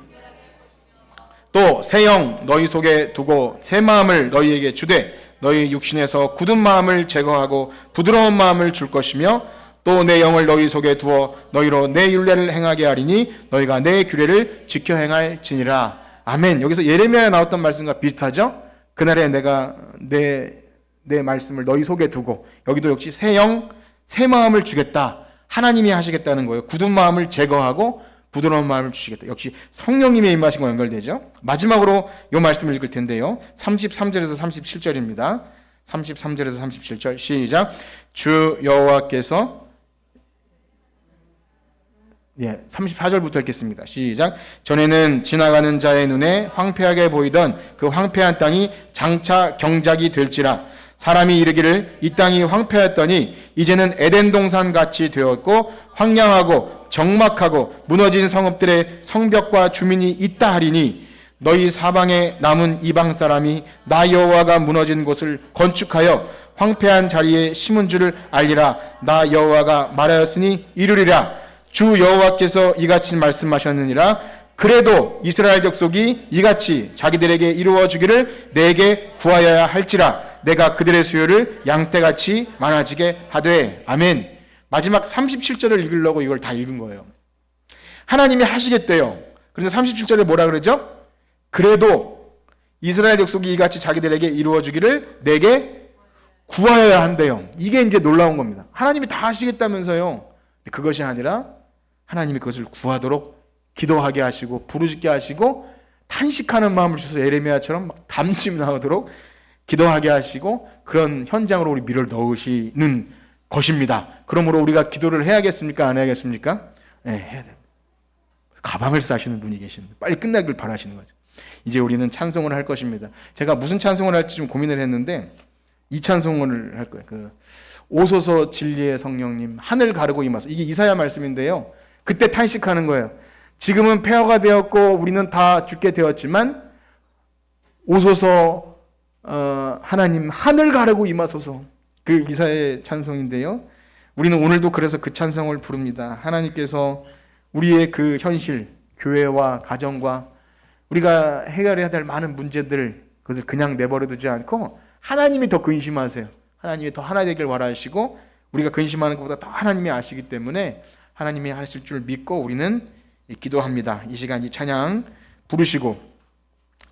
S1: 또 새 영 너희 속에 두고 새 마음을 너희에게 주되 너희 육신에서 굳은 마음을 제거하고 부드러운 마음을 줄 것이며 또 내 영을 너희 속에 두어 너희로 내 율례를 행하게 하리니 너희가 내 규례를 지켜 행할지니라. 아멘. 여기서 예레미야에 나왔던 말씀과 비슷하죠? 그날에 내가 내 말씀을 너희 속에 두고, 여기도 역시 새 영, 새 마음을 주겠다. 하나님이 하시겠다는 거예요. 굳은 마음을 제거하고 부드러운 마음을 주시겠다. 역시 성령님의 임하심과 연결되죠. 마지막으로 이 말씀을 읽을 텐데요. 33절에서 37절입니다. 33절에서 37절 시작. 주 여호와께서 34절부터 읽겠습니다. 시작. 전에는 지나가는 자의 눈에 황폐하게 보이던 그 황폐한 땅이 장차 경작이 될지라. 사람이 이르기를 이 땅이 황폐하였더니 이제는 에덴 동산 같이 되었고 황량하고 적막하고 무너진 성읍들의 성벽과 주민이 있다 하리니 너희 사방에 남은 이방 사람이 나 여호와가 무너진 곳을 건축하여 황폐한 자리에 심은 줄을 알리라. 나 여호와가 말하였으니 이루리라. 주 여호와께서 이같이 말씀하셨느니라. 그래도 이스라엘 족속이 이같이 자기들에게 이루어 주기를 내게 구하여야 할지라. 내가 그들의 수요를 양떼같이 많아지게 하되. 아멘. 마지막 37절을 읽으려고 이걸 다 읽은 거예요. 하나님이 하시겠대요. 그래서 37절에 뭐라 그러죠? 그래도 이스라엘 족속이 이같이 자기들에게 이루어 주기를 내게 구하여야 한대요. 이게 이제 놀라운 겁니다. 하나님이 다 하시겠다면서요. 그것이 아니라 하나님이 그것을 구하도록 기도하게 하시고 부르짖게 하시고 탄식하는 마음을 주셔서 예레미야처럼 막 담침 나오도록 기도하게 하시고 그런 현장으로 우리 미를 넣으시는 것입니다. 그러므로 우리가 기도를 해야겠습니까? 안 해야겠습니까? 네, 해야 돼요. 가방을 싸시는 분이 계십니다. 빨리 끝나길 바라시는 거죠. 이제 우리는 찬송을 할 것입니다. 제가 무슨 찬송을 할지 좀 고민을 했는데 이 찬송을 할 거예요. 오소서 진리의 성령님 하늘 가르고 임하소서. 이게 이사야 말씀인데요. 그때 탄식하는 거예요. 지금은 폐허가 되었고 우리는 다 죽게 되었지만 오소서 하나님 하늘 가르고 임하소서. 그 이사야의 찬송인데요. 우리는 오늘도 그래서 그 찬송을 부릅니다. 하나님께서 우리의 그 현실, 교회와 가정과 우리가 해결해야 될 많은 문제들 그것을 그냥 내버려 두지 않고 하나님이 더 근심하세요. 하나님이 더 하나 되길 바라시고 우리가 근심하는 것보다 더 하나님이 아시기 때문에 하나님이 하실 줄 믿고 우리는 기도합니다. 이 시간 이 찬양 부르시고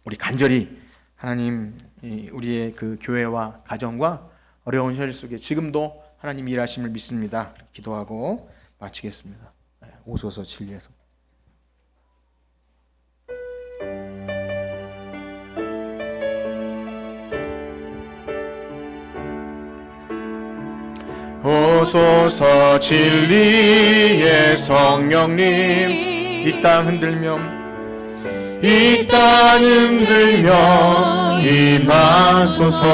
S1: 우리 간절히 하나님 우리의 그 교회와 가정과 어려운 현실 속에 지금도 하나님 일하심을 믿습니다. 기도하고 마치겠습니다. 오소서 진리에서 오소서 진리의 성령님 이 땅 흔들며 이 땅 흔들며 임하소서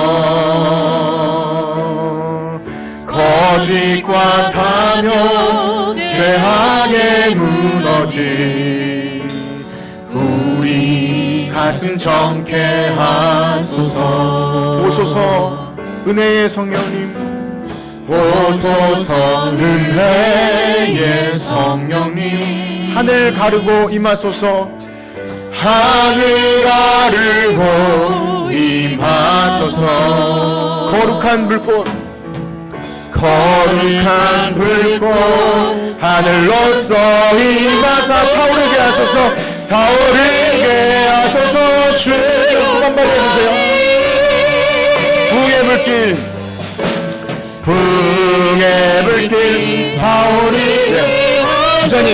S1: 거짓과 탐욕 죄악에 무너진 우리 가슴 정케 하소서 오소서 은혜의 성령님 오소서 은혜의 성령님 하늘 가르고 임하소서 하늘 가르고 임하소서 거룩한 불꽃 하늘로서 임하사 타오르게 하소서 타오르게 하소서 주님 좀 한번 해주세요. 붕의 불길 붕의 불길 타오르게 주사님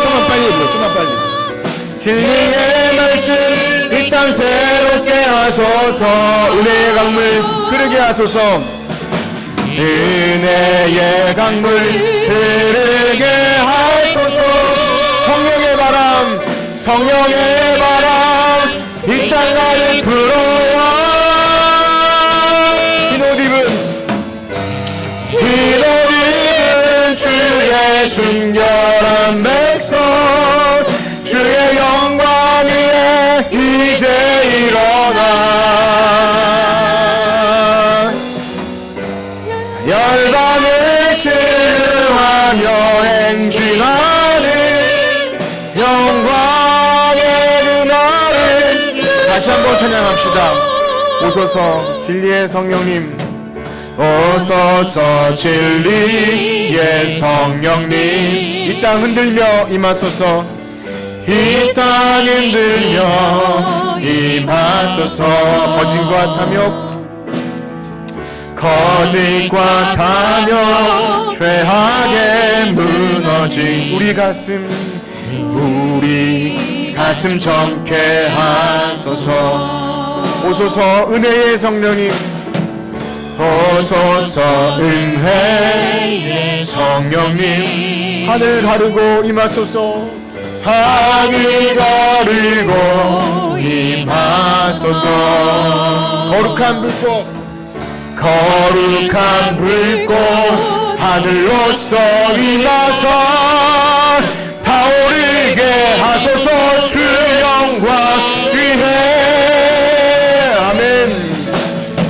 S1: 좀만 빨리 해줘요. 좀만 빨리 진리의 말씀 이 땅 새롭게 하소서 은혜의 강물 흐르게 하소서 은혜의 강물 흐르게 하소서 성령의 바람 이 땅 가득 불어와 흰옷 입은 주의 순결한 백성 주의 영광 위에 이제 일어나 열방을 치유하며 행진하는 영광의 그날을 다시 한번 찬양합시다. 오소서 진리의 성령님 오소서 진리의 성령님 이 땅 흔들며 임하소서 이 땅 흔들며 임하소서 거짓과 탐욕 죄악에 무너진 우리 가슴 정케 하소서 오소서 은혜의 성령님 오소서 은혜의 성령님 하늘 가르고 임하소서 하늘 가르고 임하소서 거룩한 불꽃 거룩한 불꽃 하늘로서 임하사 타오르게 하소서. 주 영광 위에 아멘.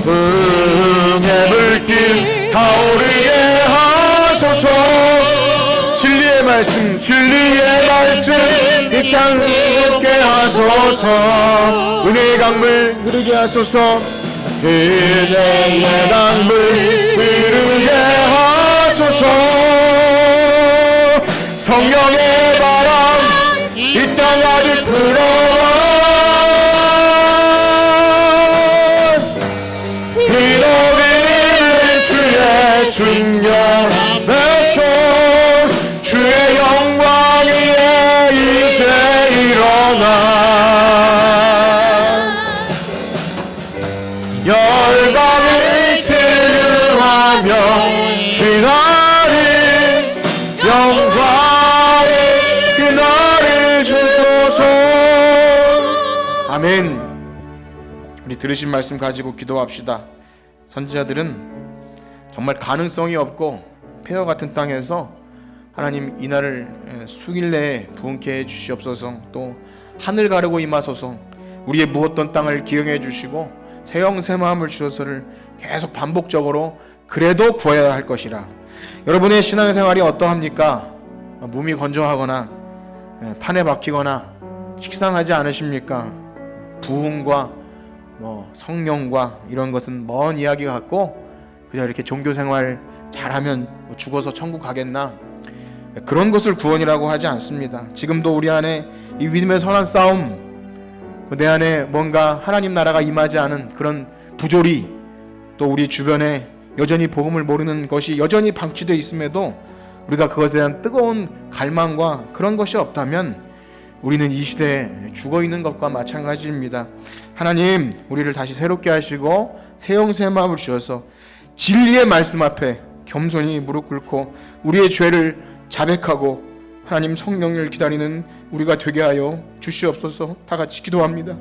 S1: 응의 불길 타오르게 하소서. 진리의 말씀 이 땅 흐르게 하소서. 은혜의 강물 흐르게 하소서. 은혜의 강물 흐르게 하소서. 성령의 바람 이 땅 가득 불어와 이노를 주의 순결에서 주의 영광 위에 이제 일어나 열방을 치유하며 주나를 영광의 그날을 주소서. 아멘. 우리 들으신 말씀 가지고 기도합시다. 선지자들은 정말 가능성이 없고 폐허 같은 땅에서 하나님 이날을 수일 내에 부흥케 해주시옵소서. 또 하늘 가르고 임하소서. 우리의 무엇던 땅을 기용해 주시고 새영 새 마음을 주셔서를 계속 반복적으로 그래도 구해야 할 것이라. 여러분의 신앙생활이 어떠합니까? 몸이 건조하거나 판에 박히거나 식상하지 않으십니까? 부흥과 성령과 이런 것은 먼 이야기 같고 그냥 이렇게 종교생활 잘하면 죽어서 천국 가겠나? 그런 것을 구원이라고 하지 않습니다. 지금도 우리 안에 이 믿음의 선한 싸움, 내 안에 뭔가 하나님 나라가 임하지 않은 그런 부조리, 또 우리 주변에 여전히 복음을 모르는 것이 여전히 방치되어 있음에도 우리가 그것에 대한 뜨거운 갈망과 그런 것이 없다면 우리는 이 시대에 죽어있는 것과 마찬가지입니다. 하나님 우리를 다시 새롭게 하시고 새영 새 마음을 주셔서 진리의 말씀 앞에 겸손히 무릎 꿇고 우리의 죄를 자백하고 하나님 성령을 기다리는 우리가 되게 하여 주시옵소서. 다 같이 기도합니다.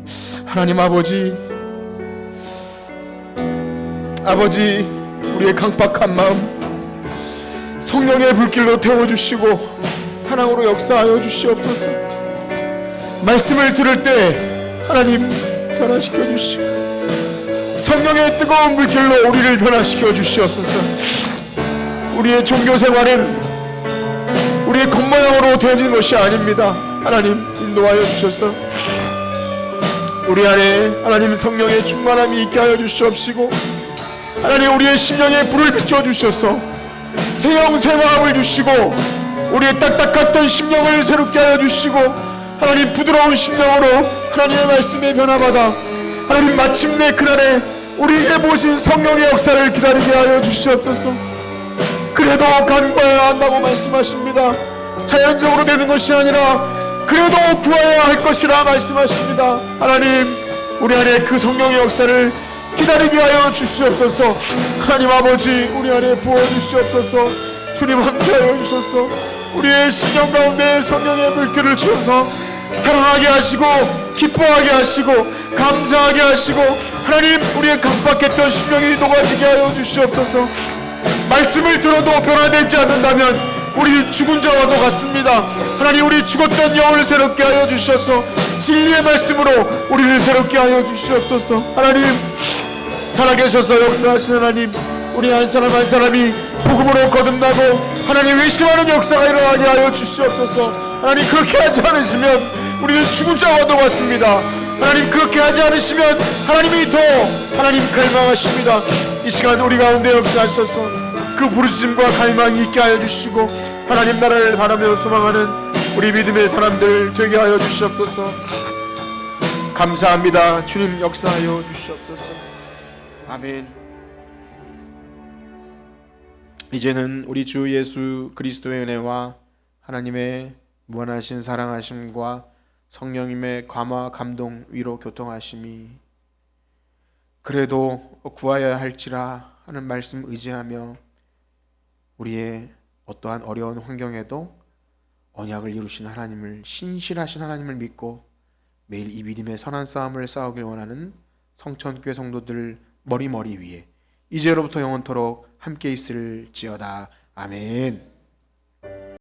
S1: 하나님 아버지, 우리의 강박한 마음 성령의 불길로 태워주시고 사랑으로 역사하여 주시옵소서. 말씀을 들을 때 하나님 변화시켜 주시고 성령의 뜨거운 불길로 우리를 변화시켜 주시옵소서. 우리의 종교생활은 우리의 겉모양으로 되어진 것이 아닙니다. 하나님 인도하여 주셔서 우리 안에 하나님 성령의 충만함이 있게 하여 주시옵시고 하나님 우리의 심령에 불을 비춰주셔서 새영 새 마음을 주시고 우리의 딱딱했던 심령을 새롭게 하여 주시고 하나님 부드러운 심령으로 하나님의 말씀에 변화받아 하나님 마침내 그날에 우리에게 보신 성령의 역사를 기다리게 하여 주시옵소서. 그래도 간구해야 한다고 말씀하십니다. 자연적으로 되는 것이 아니라 그래도 구해야 할 것이라 말씀하십니다. 하나님 우리 안에 그 성령의 역사를 기다리게 하여 주시옵소서. 하나님 아버지 우리 안에 부어주시옵소서. 주님 함께하여 주셔서 우리의 심령 가운데 성령의 불길을 주셔서 사랑하게 하시고 기뻐하게 하시고 감사하게 하시고 하나님 우리의 강박했던 심령이 녹아지게 하여 주시옵소서. 말씀을 들어도 변화되지 않는다면 우리 죽은 자와도 같습니다. 하나님 우리 죽었던 영을 새롭게 하여 주셔서 진리의 말씀으로 우리를 새롭게 하여 주시옵소서. 하나님 살아계셔서 역사하시는 하나님 우리 한 사람 한 사람이 복음으로 거듭나고 하나님 회심하는 역사가 일어나게 하여 주시옵소서. 하나님 그렇게 하지 않으시면 우리는 죽은 자와도 같습니다. 하나님 그렇게 하지 않으시면 하나님이 더 하나님 갈망하십니다. 이 시간 우리 가운데 역사하셔서 그 부르짖음과 갈망이 있게 하여 주시고 하나님 나라를 바라며 소망하는 우리 믿음의 사람들 되게 하여 주시옵소서. 감사합니다. 주님 역사하여 주시옵소서. 아멘. 이제는 우리 주 예수 그리스도의 은혜와 하나님의 무한하신 사랑하심과 성령님의 감화 감동 위로 교통하심이 그래도 구하여야 할지라 하는 말씀 의지하며 우리의 어떠한 어려운 환경에도 언약을 이루신 하나님을 신실하신 하나님을 믿고 매일 이 믿음의 선한 싸움을 싸우길 원하는 성천교회 성도들 머리 위에 이제로부터 영원토록 함께 있을지어다. 아멘.